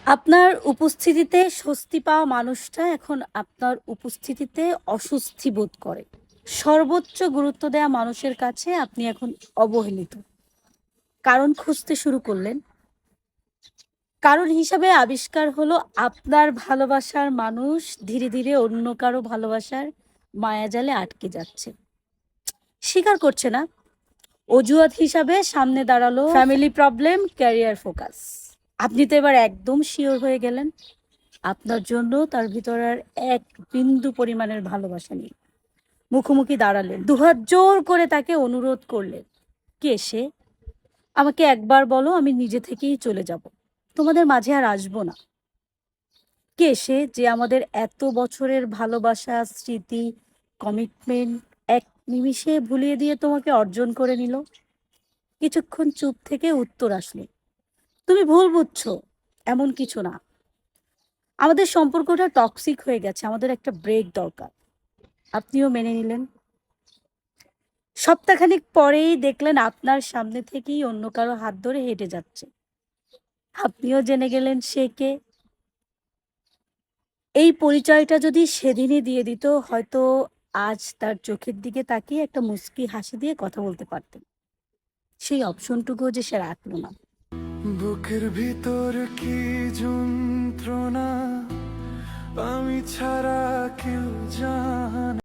আপনার উপস্থিতিতে স্বস্তি পাওয়া মানুষটা এখন আপনার উপস্থিতিতে অস্বস্তি বোধ করে। সর্বোচ্চ গুরুত্ব দেয়া মানুষের কাছে আপনি এখন অবহেলিত। কারণ খুঁজতে শুরু করলেন। কারণ হিসাবে আবিষ্কার হলো আপনার ভালোবাসার মানুষ ধীরে, ধীরে অন্য কারো ভালোবাসার মায়াজালে আটকে যাচ্ছে। স্বীকার করছে না। অজুহাত হিসাবে সামনে দাঁড়ালো ফ্যামিলি প্রবলেম, ক্যারিয়ার ফোকাস। আপনি তো এবার একদম সিওর হয়ে গেলেন। আপনার জন্য তার ভিতর আর এক বিন্দু পরিমাণের ভালোবাসা নেই। মুখোমুখি দাঁড়ালেন। দুহাত জোর করে তাকে অনুরোধ করলেন। কে সে? আমাকে একবার বলো, আমি নিজে থেকেই চলে যাব। তোমাদের মাঝে আর আসবো না। কে সে যে আমাদের এত বছরের ভালোবাসা, স্মৃতি, কমিটমেন্ট এক নিমিষে ভুলিয়ে দিয়ে তোমাকে অর্জন করে নিল? কিছুক্ষণ চুপ থেকে উত্তর আসলো। তুমি ভুল বুঝছো। এমন কিছু না। আমাদের সম্পর্কটা টক্সিক হয়ে গেছে। আমাদের একটা ব্রেক দরকার। আপনিও মেনে নিলেন। সপ্তাহখানেক পরেই দেখলেন আপনার সামনে থেকেই অন্য কারো হাত ধরে হেঁটে যাচ্ছে। আপনিও জেনে গেলেন সে কে। এই পরিচয়টা যদি সেদিনই দিয়ে দিত, হয়তো আজ তার চোখের দিকে তাকিয়ে একটা মুচকি হাসি দিয়ে কথা বলতে পারতেন। সেই অপশনটুকুও যে সে রাখলো না। বুকের ভিতর কি যন্ত্রণা, আমি ছাড়া কেউ জানে।